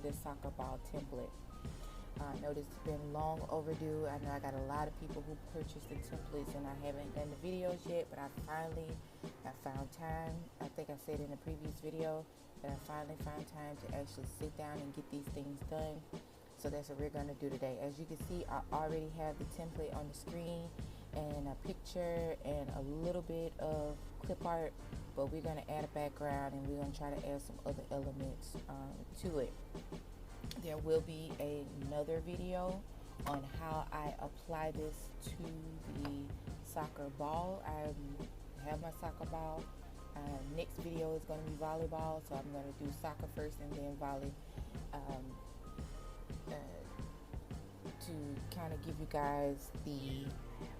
this soccer ball template. I know this has been long overdue. I know I got a lot of people who purchased the templates and I haven't done the videos yet, but I found time. I think I said in the previous video that I finally found time to actually sit down and get these things done. So that's what we're going to do today. As you can see, I already have the template on the screen and a picture and a little bit of clip art, but we're going to add a background and we're going to try to add some other elements to it. There will be another video on how I apply this to the soccer ball. I have my soccer ball. Next video is going to be volleyball, so I'm going to do soccer first and then volley, to kind of give you guys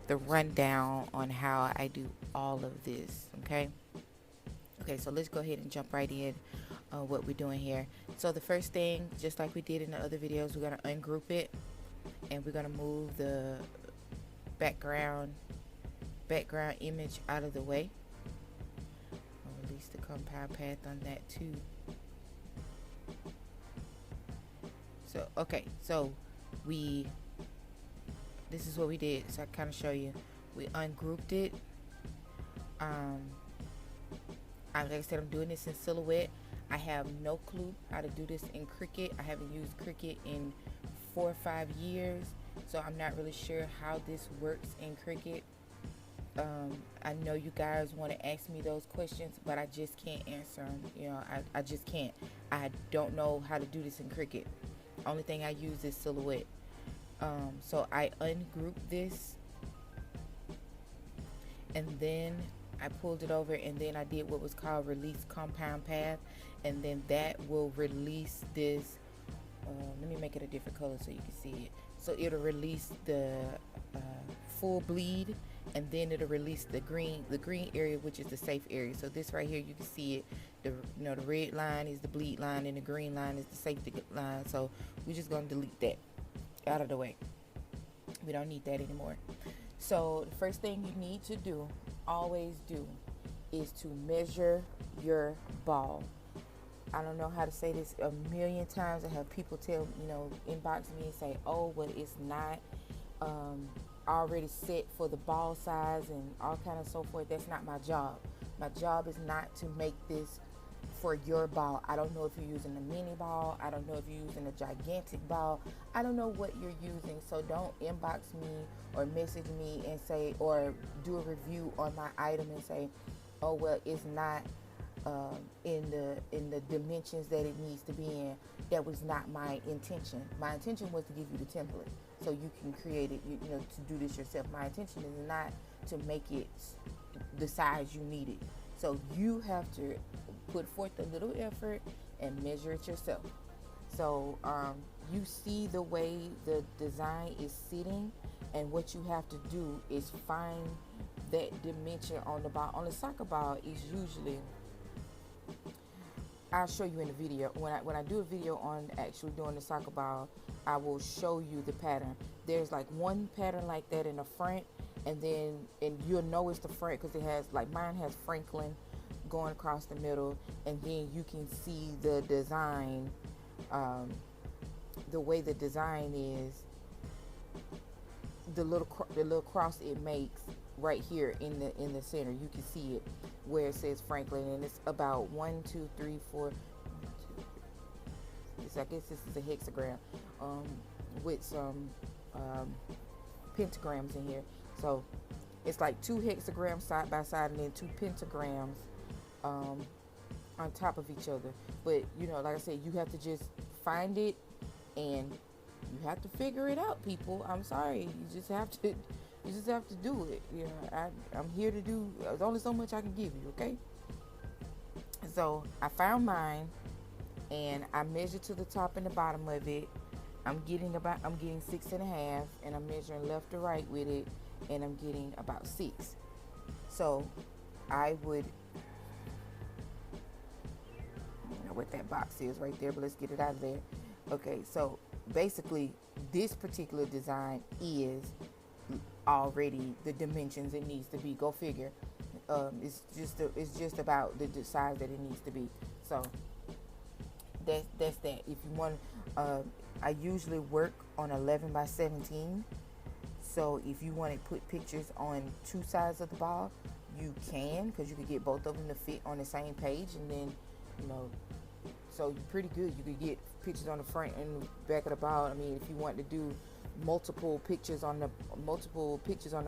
the rundown on how I do all of this. Okay, so let's go ahead and jump right in what we're doing here. So the first thing, just like we did in the other videos, we're going to ungroup it and we're going to move the background image out of the way. I'll release the compound path on that too. So okay, so this is what we did. So I kind of show you, we ungrouped it. Like I said, I'm doing this in Silhouette. I have no clue how to do this in Cricut. I haven't used Cricut in 4 or 5 years, so I'm not really sure how this works in Cricut. I know you guys want to ask me those questions, but I just can't answer them. I just can't. I don't know how to do this in Cricut. Only thing I use is Silhouette. So I ungrouped this, and then I pulled it over, and then I did what was called release compound path, and then that will release this. Let me make it a different color so you can see it. So it'll release the full bleed, and then it'll release the green area, which is the safe area. So this right here, you can see it. The red line is the bleed line, and the green line is the safety line. So we're just gonna delete that out of the way. We don't need that anymore. So the first thing you need to do, always do, is to measure your ball. I don't know how to say this a million times. I have people inbox me and say, oh, well, it's not already set for the ball size and all kind of so forth. That's not my job. My job is not to make this for your ball. I don't know if you're using a mini ball. I don't know if you're using a gigantic ball. I don't know what you're using. So don't inbox me or message me and say, or do a review on my item and say, oh, well, it's not in the dimensions that it needs to be in. That was not my intention. My intention was to give you the template so you can create it, to do this yourself. My intention is not to make it the size you need it. So you have to put forth a little effort and measure it yourself. So you see the way the design is sitting, and what you have to do is find that dimension on the ball. On the soccer ball is usually, I'll show you in the video. When I do a video on actually doing the soccer ball, I will show you the pattern. There's like one pattern like that in the front, and you'll know it's the front because it has, like, mine has Franklin going across the middle, and then you can see the design, the way the design is, the little cross it makes right here in the center. You can see it where it says Franklin, and it's about 1, 2, 3, 4. I guess this is a hexagram with some pentagrams in here. So it's like 2 hexagrams side by side, and then 2 pentagrams on top of each other. But like I said, you have to just find it, and you have to figure it out, people. I'm sorry, you just have to do it. I'm here to do. There's only so much I can give you. Okay. So I found mine, and I measured to the top and the bottom of it. I'm getting 6.5, and I'm measuring left to right with it, and I'm getting about 6. So I would, what that box is right there, but let's get it out of there. Okay, so basically this particular design is already the dimensions it needs to be. Go figure. It's just about the size that it needs to be. So That's that. If you want, uh, I usually work on 11 by 17. So if you want to put pictures on two sides of the ball, you can, because you could get both of them to fit on the same page, and then, you know, so you're pretty good. You could get pictures on the front and the back of the ball. I mean, if you want to do multiple pictures on the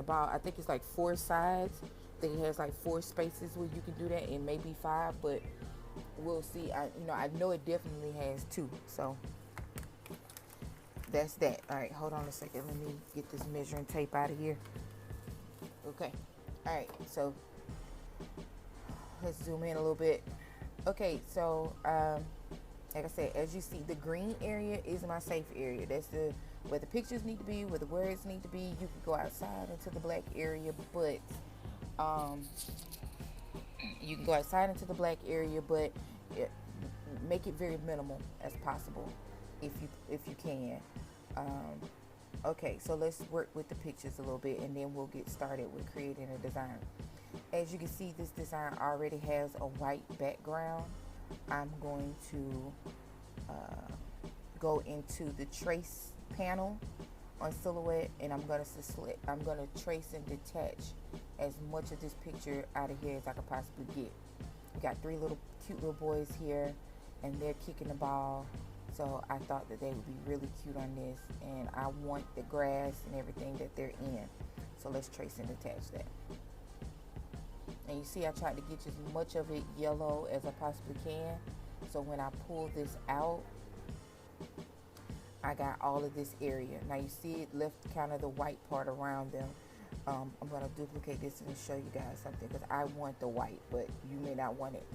ball, I think it's like four sides. I think it has like four spaces where you can do that, and maybe five, but we'll see. I know it definitely has two. So that's that. All right, hold on a second. Let me get this measuring tape out of here. Okay. All right. So let's zoom in a little bit. Okay. So like I said, as you see, the green area is my safe area. That's where the pictures need to be, where the words need to be. You can go outside into the black area, but um, you can go outside into the black area, but it, make it very minimal as possible, if you can. Um, okay, so let's work with the pictures a little bit, and then we'll get started with creating a design. As you can see, this design already has a white background. I'm going to go into the trace panel on silhouette, and I'm going to trace and detach as much of this picture out of here as I could possibly get. We got three cute little boys here, and they're kicking the ball. So I thought that they would be really cute on this, and I want the grass and everything that they're in. So let's trace and detach that. And you see, I tried to get as much of it yellow as I possibly can. So when I pull this out, I got all of this area. Now you see it left kind of the white part around them. I'm going to duplicate this and show you guys something, because I want the white, but you may not want it.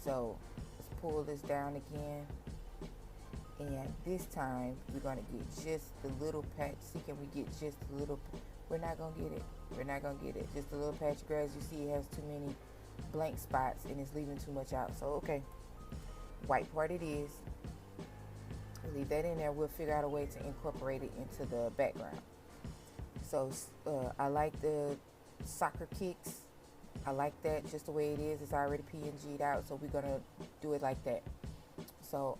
So let's pull this down again. And this time we're going to get just the little patch. See, can we get just a little? We're not going to get it. We're not going to get it. Just a little patch of grass. You see it has too many blank spots and it's leaving too much out. So, okay. White part it is. We'll leave that in there. We'll figure out a way to incorporate it into the background. So, I like the soccer kicks. I like that just the way it is. It's already PNG'd out. So, we're going to do it like that. So,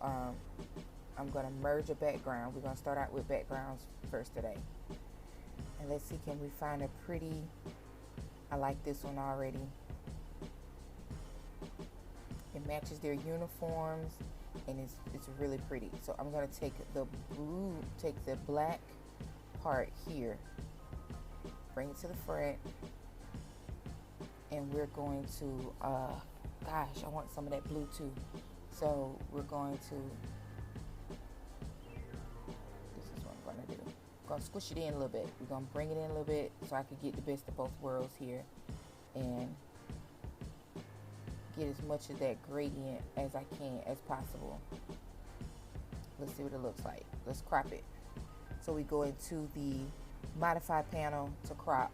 I'm going to merge a background. We're going to start out with backgrounds first today. And let's see, can we find a pretty, I like this one already. It matches their uniforms, and it's really pretty. So I'm going to take the black part here, bring it to the front, and we're going to, gosh, I want some of that blue too. So we're going to, gonna squish it in a little bit. We're gonna bring it in a little bit so I can get the best of both worlds here and get as much of that gradient as I can as possible. Let's see what it looks like. Let's crop it. So we go into the modify panel to crop,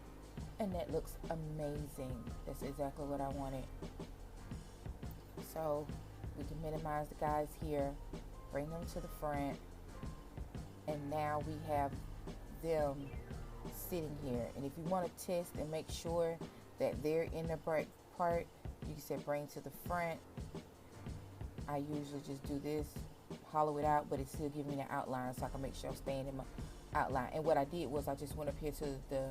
and that looks amazing. That's exactly what I wanted. So we can minimize the guys here, bring them to the front, and now we have them sitting here. And if you want to test and make sure that they're in the bright part, you can say bring to the front. I usually just do this, hollow it out, but it's still giving me the outline, so I can make sure I'm staying in my outline. And what I did was I just went up here to the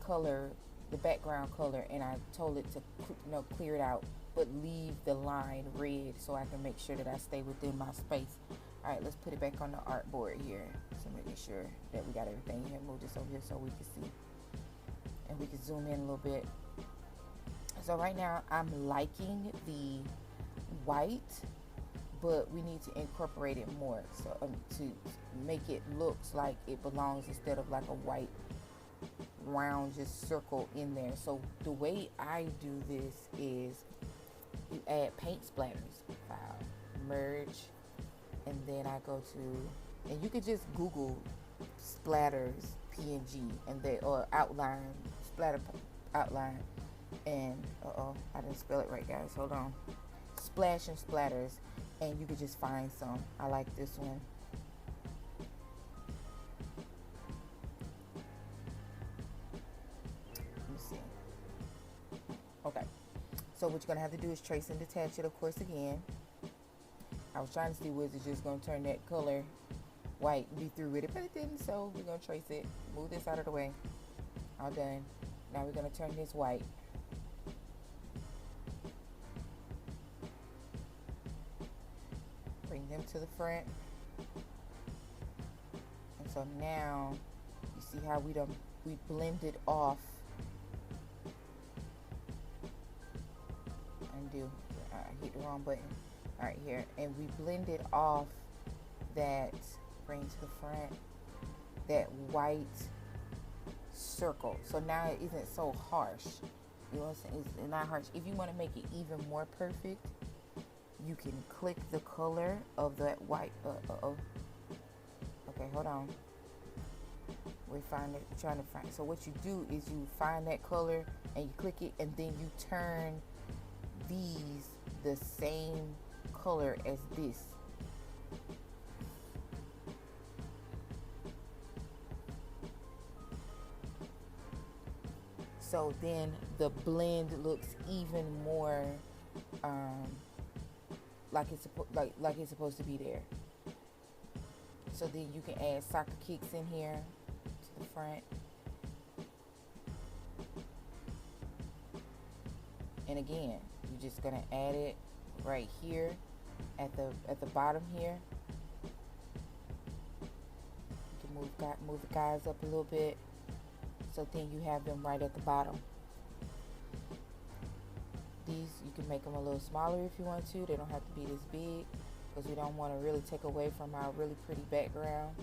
color, the background color, and I told it to clear it out, but leave the line red so I can make sure that I stay within my space. All right, let's put it back on the artboard here. So making sure that we got everything here. Move this over here so we can see. And we can zoom in a little bit. So right now I'm liking the white, but we need to incorporate it more. So to make it looks like it belongs instead of like a white round just circle in there. So the way I do this is you add paint splatters. File, merge, and then I go to, and you could just Google splatters PNG and or outline, splatter outline, and I didn't spell it right, guys, hold on. Splash and splatters, and you could just find some. I like this one. Let me see. Okay, so what you're gonna have to do is trace and detach it, of course, again. I was trying to see was it just gonna turn that color white, be through with it, but it didn't. So we're gonna trace it, move this out of the way. All done. Now we're gonna turn this white. Bring them to the front. And so now you see how we blended off. Undo. I hit the wrong button. All right, here, and we blended off that. Bring to the front that white circle. So now it isn't so harsh. You know what I'm saying? It's not harsh. If you want to make it even more perfect, you can click the color of that white. Okay, hold on. We're trying to find. So what you do is you find that color and you click it, and then you turn these the same color as this. So then the blend looks even more like it's supposed to be there. So then you can add soccer kicks in here to the front. And again, you're just gonna add it right here at the bottom here. You can move the guys up a little bit. So then you have them right at the bottom. These, you can make them a little smaller if you want to. They don't have to be this big because we don't want to really take away from our really pretty background.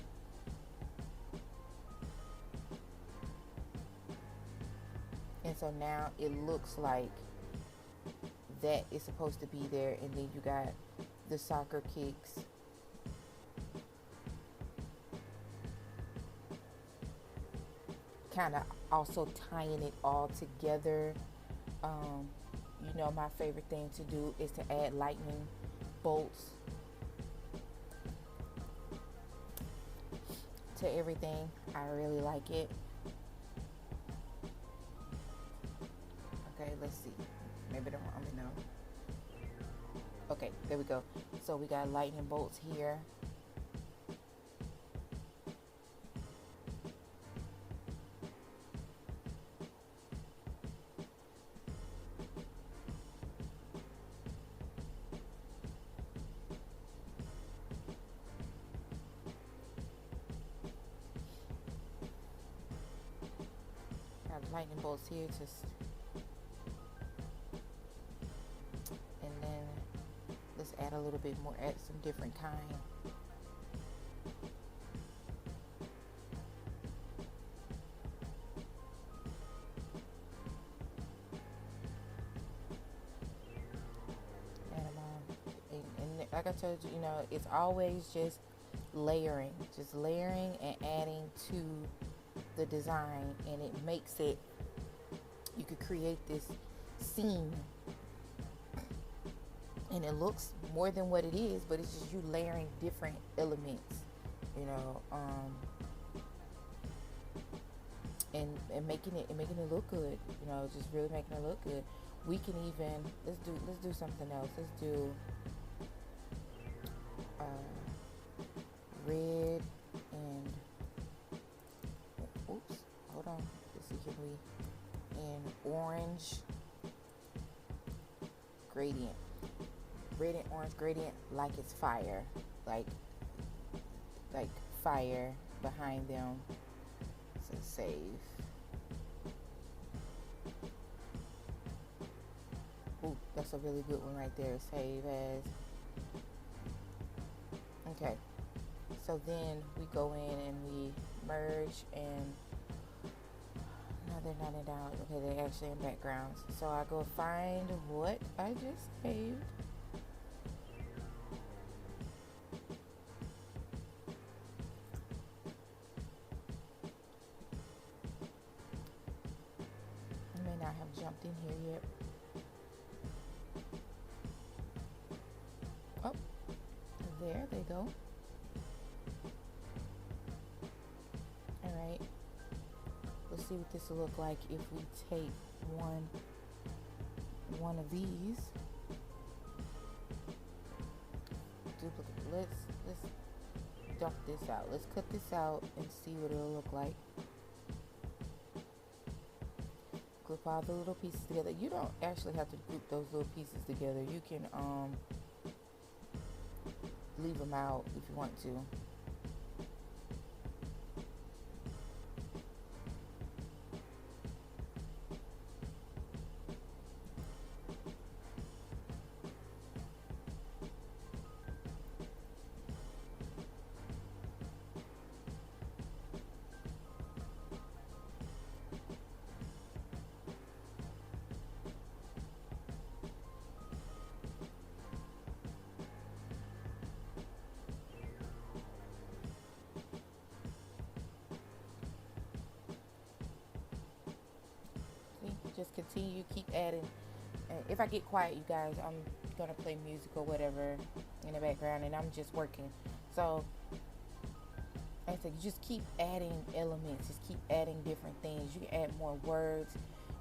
And so now it looks like that is supposed to be there, and then you got the soccer kicks. Kind of also tying it all together. You know, my favorite thing to do is to add lightning bolts to everything. I really like it. Okay, let's see. Maybe the wrong, no. Okay, there we go. So we got lightning bolts here. Lightning bolts here, and then let's add a little bit more, add some different kind. Add them on. And like I told you, you know, it's always just layering and adding to the design, and it makes it, you could create this scene and it looks more than what it is, but it's just you layering different elements, you know, and making it look good, you know, just really making it look good. We can even let's do something else. Let's do red and hold on. Let's see, can we in orange gradient, red and orange gradient, like it's fire, like fire behind them. So save. Ooh, that's a really good one right there. Save as. Okay. So then we go in and we merge, and no, they're not in down. Okay, they're actually in backgrounds. So I go find what I just saved. I may not have jumped in here yet. Oh, there they go. Alright, let's see what this will look like if we take one of these, let's dump this out. Let's cut this out and see what it'll look like. Group all the little pieces together. You don't actually have to group those little pieces together. You can leave them out if you want to. Just continue, keep adding. And if I get quiet, you guys, I'm gonna play music or whatever in the background, and I'm just working. So, like I said, you just keep adding elements, just keep adding different things. You can add more words.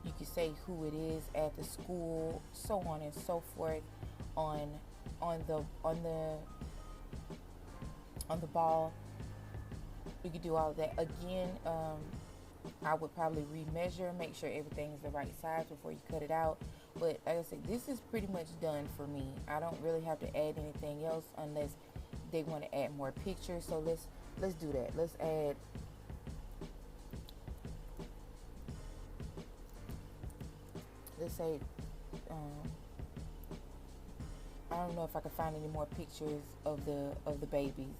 You can say who it is, add the school, so on and so forth. On the ball, you can do all of that again. I would probably remeasure, make sure everything's the right size before you cut it out. But like I said, this is pretty much done for me. I don't really have to add anything else unless they want to add more pictures. So let's do that. Let's add let's say I don't know if I can find any more pictures of the babies.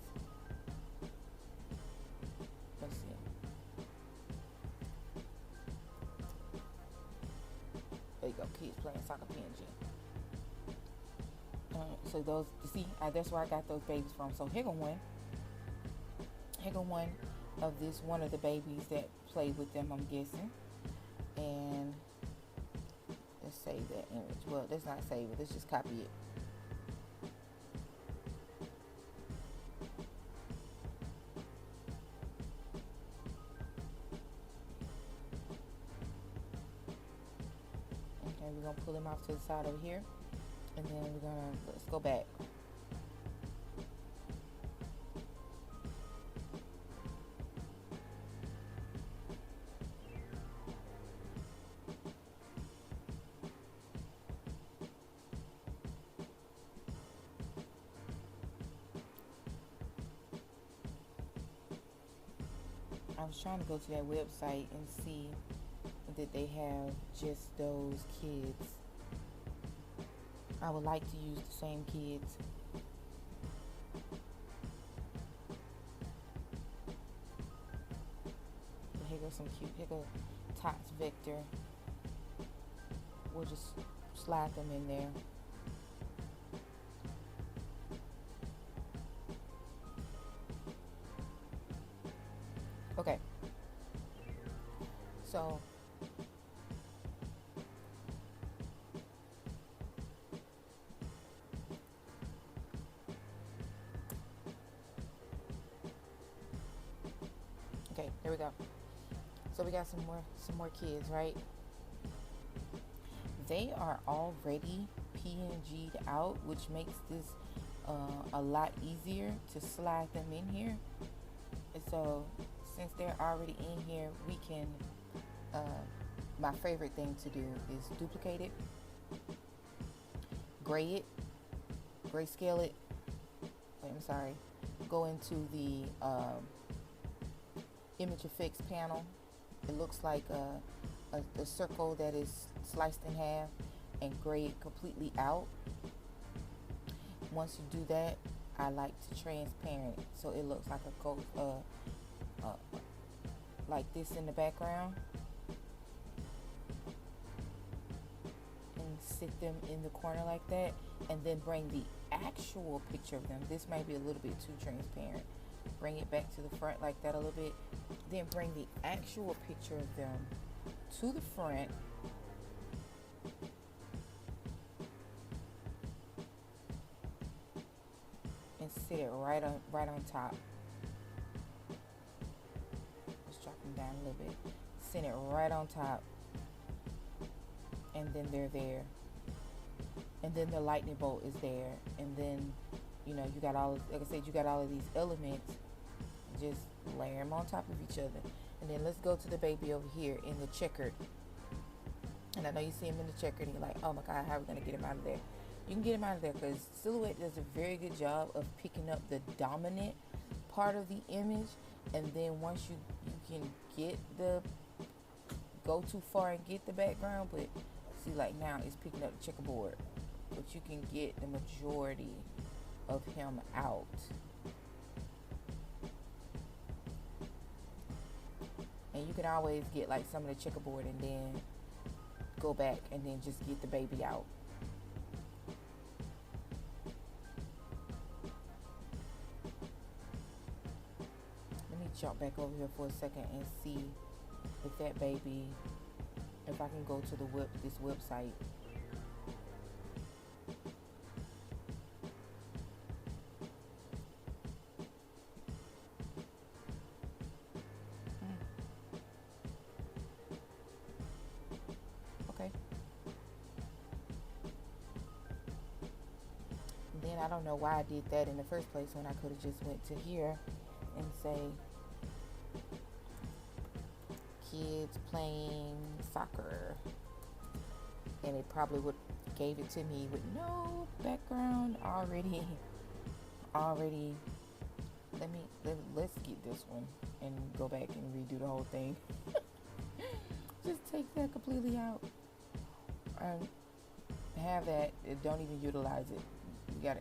Let's see. There you go, kids playing soccer PNG. So those, you see, that's where I got those babies from. So here go one. Here go one of this, one of the babies that played with them, I'm guessing. And let's save that image. Well, let's not save it. Let's just copy it. Okay, we're gonna pull him off to the side over here, and then let's go back. I was trying to go to that website and see that they have just those kids. I would like to use the same kids. But here goes some cute, here goes Tots Vector. We'll just slide them in there. Okay. So okay, there we go. So we got some more kids, right? They are already PNG'd out, which makes this a lot easier to slide them in here. And so since they're already in here, we can my favorite thing to do is duplicate it, grayscale it. I'm sorry. Go into the image effects panel. It looks like a circle that is sliced in half, and gray it completely out. Once you do that, I like to transparent it so it looks like a ghost, like this in the background, and sit them in the corner like that, and then bring the actual picture of them. This might be a little bit too transparent. Bring it back to the front like that a little bit, then bring the actual picture of them to the front, and sit it right on top. Let's drop them down a little bit. Sit it right on top, and then they're there, and then the lightning bolt is there, and then You know, you got all, like I said, you got all of these elements. Just layer them on top of each other. And then let's go to the baby over here in the checkered. And I know you see him in the checkered and you're like, oh my God, how are we going to get him out of there? You can get him out of there because Silhouette does a very good job of picking up the dominant part of the image. And then once you can get go too far and get the background, but see, like now it's picking up the checkerboard. But you can get the majority of him out. And you can always get like some of the checkerboard and then go back and then just get the baby out. Let me jump back over here for a second and see if that baby, if I can go to this website. Okay. Then I don't know why I did that in the first place when I could have just went to here and say kids playing soccer, and it probably would gave it to me with no background already. Let's get this one and go back and redo the whole thing. Just take that completely out and have that. Don't even utilize it.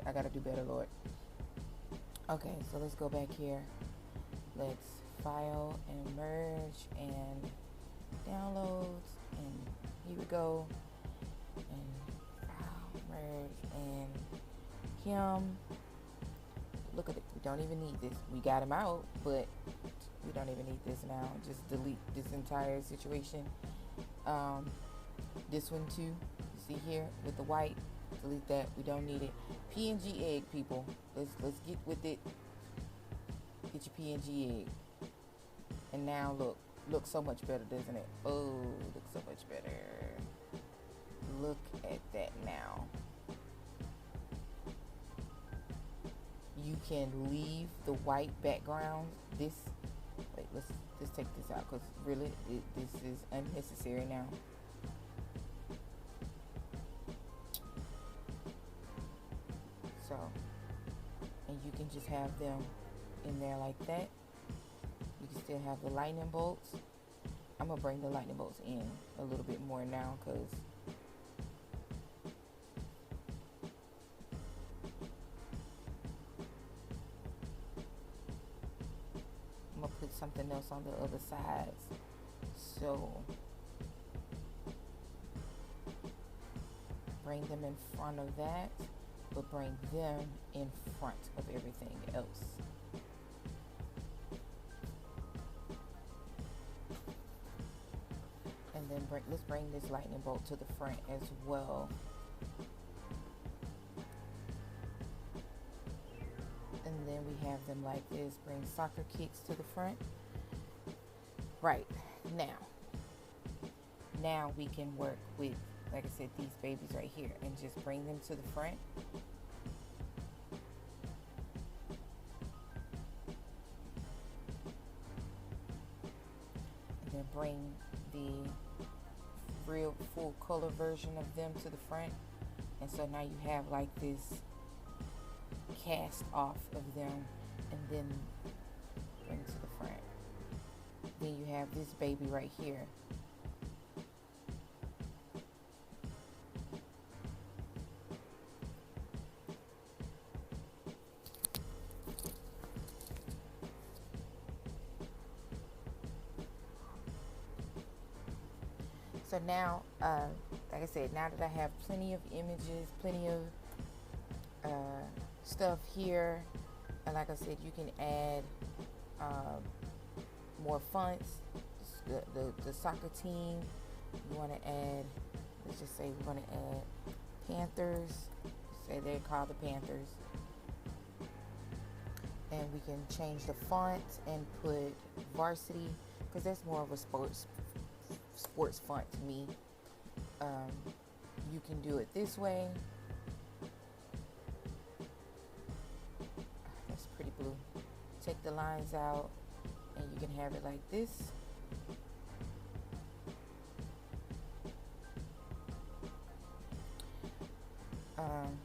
I gotta do better, Lord. Okay, so let's go back here. Let's file and merge and downloads, and here we go. And file, merge, and him. Look at it. We don't even need this. We got him out, but we don't even need this now. Just delete this entire situation. This one too. You see here with the white. Delete that. We don't need it. PNG egg, people. Let's get with it. Get your PNG egg. And now look so much better, doesn't it? Oh, looks so much better. Look at that now. You can leave the white background. Wait, let's just take this out because really this is unnecessary now. So, and you can just have them in there like that. You can still have the lightning bolts. I'm gonna bring the lightning bolts in a little bit more now because I'm gonna put something else on the other sides. So bring them in front of that, but bring them in front of everything else. And then let's bring this lightning bolt to the front as well. And then we have them like this. Bring soccer kicks to the front. Right, now we can work with, like I said, these babies right here and just bring them to the front. And then bring the real full color version of them to the front. And so now you have like this cast off of them and then bring to the front. Then you have this baby right here. So now, like I said, now that I have plenty of images, plenty of stuff here, and like I said, you can add more fonts. The soccer team, you want to add, let's just say we're going to add Panthers. Say they're called the Panthers. And we can change the font and put varsity, because that's more of a sports font to me. You can do it this way. take the lines out, and you can have it like this. Um,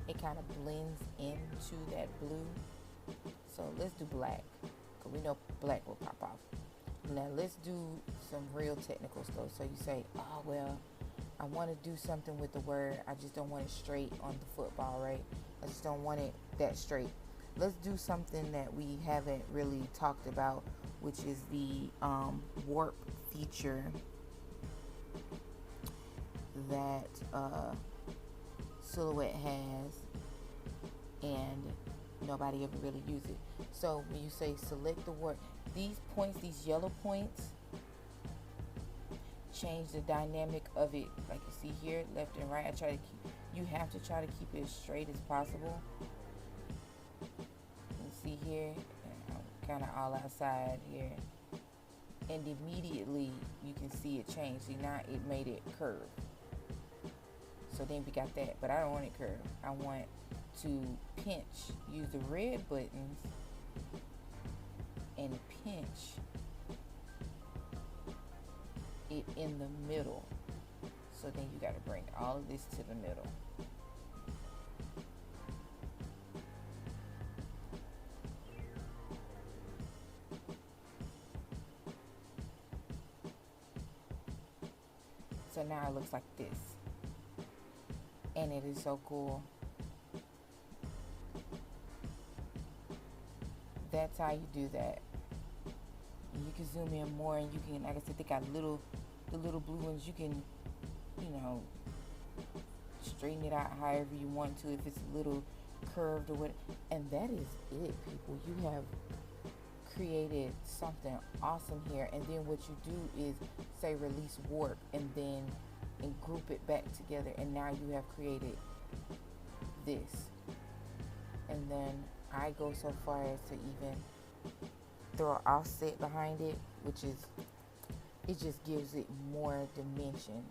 it kind of blends into that blue. So let's do black, because we know black will pop off. Now let's do some real technical stuff. So you say, oh, well, I want to do something with the word. I just don't want it straight on the football, right? I just don't want it that straight. Let's do something that we haven't really talked about, which is the warp feature that Silhouette has, and nobody ever really uses it. So when you say select the word, these points, these yellow points, change the dynamic of it. Like you see here, left and right. You have to try to keep it as straight as possible. You see here, I'm kind of all outside here, and immediately you can see it change. See, now it made it curve. So then we got that, but I don't want it curved. I want to pinch, use the red buttons and pinch it in the middle. So then you got to bring all of this to the middle. So now it looks like this. And it is so cool. That's how you do that. You can zoom in more, and you can, like I said, they got the little blue ones. You can, straighten it out however you want to, if it's a little curved or what. And that is it, people. You have created something awesome here. And then what you do is say release warp, and then group it back together, and now you have created this. And then I go so far as to even throw an offset behind it, which is, it just gives it more dimension.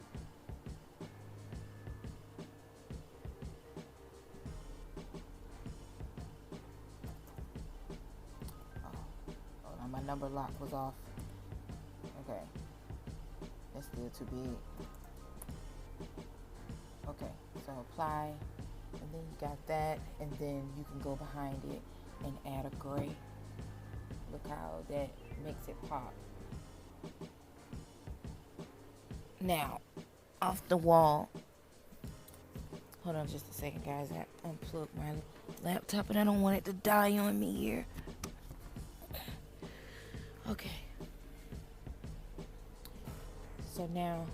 Oh, my number lock was off. Okay, that's still too big. Okay, so apply, and then you got that, and then you can go behind it and add a gray. Look how that makes it pop. Now, off the wall, hold on just a second, guys. I unplugged my laptop, and I don't want it to die on me here. Okay. So now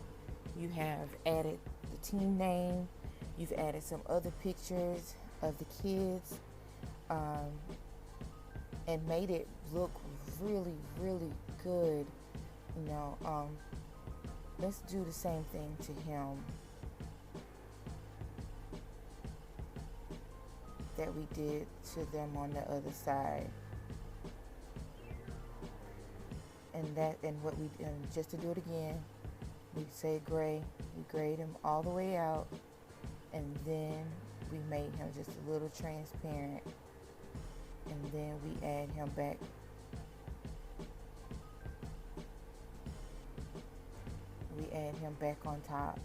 you have added the team name. You've added some other pictures of the kids, and made it look really, really good. Let's do the same thing to him that we did to them on the other side. And what we, just to do it again, we say gray, we grayed him all the way out, and then we made him just a little transparent, and then we add him back. We add him back on top.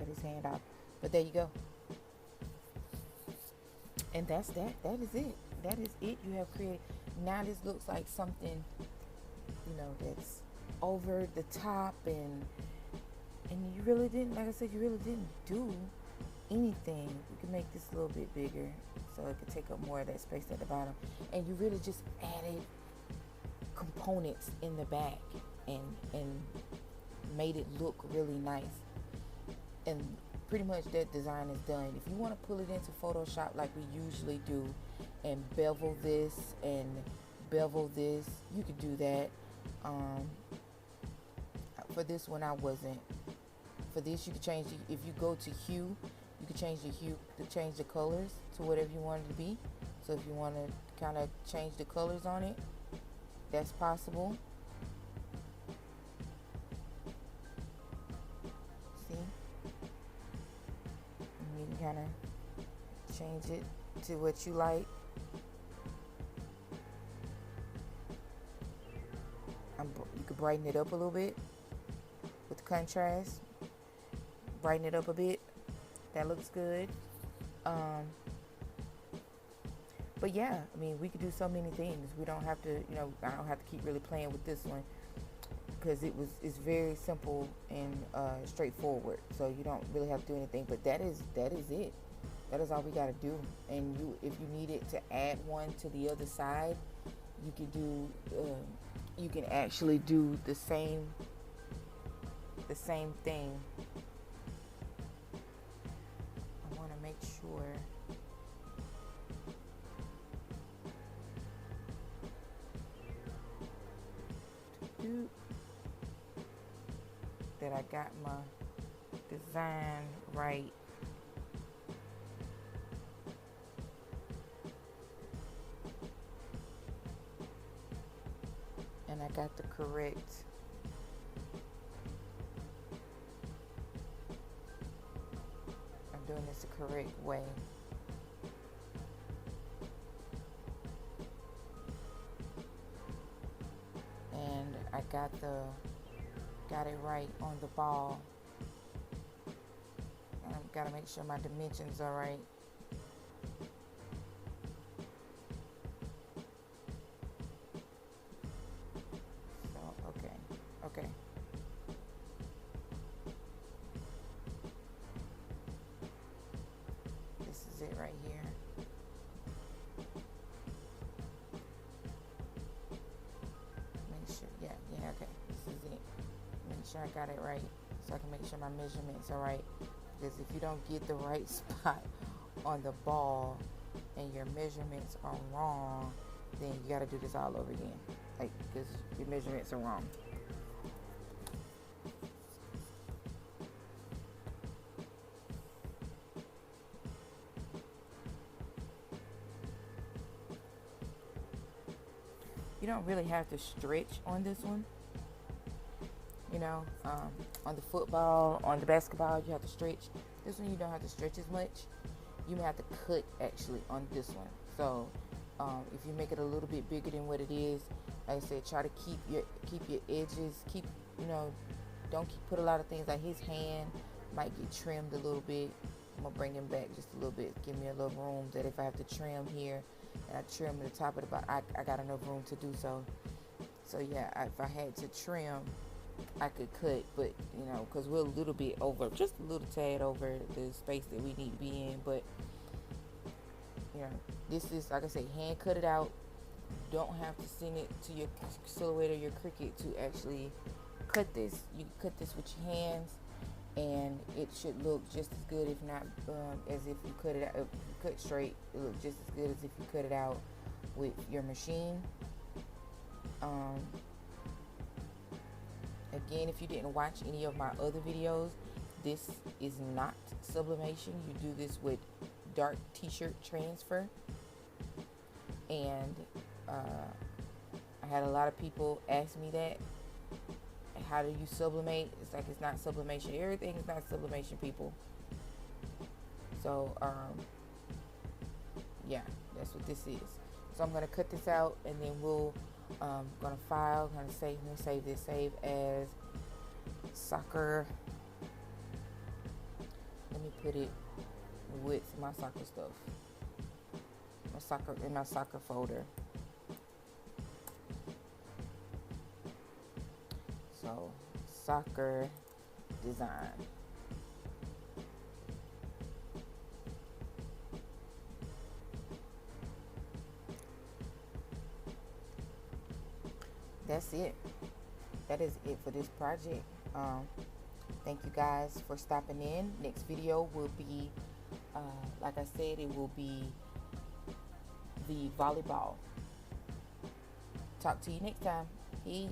His hand off, but there you go. And that's that. That is it. That is it. You have created. Now this looks like something, that's over the top, and you really didn't, like I said, you really didn't do anything. You can make this a little bit bigger so it could take up more of that space at the bottom, and you really just added components in the back and made it look really nice. And pretty much that design is done. If you want to pull it into Photoshop like we usually do, and bevel this and bevel this, you could do that. For this one, I wasn't. For this, you can change if you go to hue, you can change the hue to change the colors to whatever you want it to be. So if you want to kind of change the colors on it, that's possible. See? And you can kind of change it to what you like. You could brighten it up a little bit with the contrast. Brighten it up a bit. That looks good. But yeah, I mean, we could do so many things. We don't have to, I don't have to keep really playing with this one because it's very simple and straightforward. So you don't really have to do anything. But that is it. That is all we got to do. And if you needed to add one to the other side, you could do. You can actually do the same thing. I want to make sure that I got my design right. And I got the correct I'm doing this the correct way. And I got it right on the ball. And I've got to make sure my dimensions are right. Okay. This is it right here. Make sure, okay. This is it. Make sure I got it right so I can make sure my measurements are right. Because if you don't get the right spot on the ball and your measurements are wrong, then you got to do this all over again. Like, because your measurements are wrong. You don't really have to stretch on this one. On the football, on the basketball, you have to stretch. This one you don't have to stretch as much. You may have to cut actually on this one. So if you make it a little bit bigger than what it is, like I said, try to keep your edges. Don't put a lot of things. Like his hand might get trimmed a little bit. I'm gonna bring him back just a little bit. Give me a little room that if I have to trim here, and I trim the top of the bottom, I got enough room to do so. So yeah, if I had to trim, I could cut, but because we're a little bit over, just a little tad over the space that we need to be in. But this is, like I say, hand cut it out. Don't have to send it to your silhouette or your Cricut to actually cut this. You can cut this with your hands, and it should look just as good, if not as if you cut it out. If you cut straight, it looks just as good as if you cut it out with your machine. Again, if you didn't watch any of my other videos, this is not sublimation. You do this with dark t-shirt transfer. And I had a lot of people ask me that. How do you sublimate? It's like it's not sublimation. Everything is not sublimation, people. So, yeah, that's what this is. So I'm going to cut this out, and then we'll going to file. I'm going to save this. Save as soccer. Let me put it with my soccer stuff. In my soccer folder. So, soccer design. That's it. That is it for this project. Thank you guys for stopping in. Next video will be, like I said, it will be the volleyball. Talk to you next time. Peace.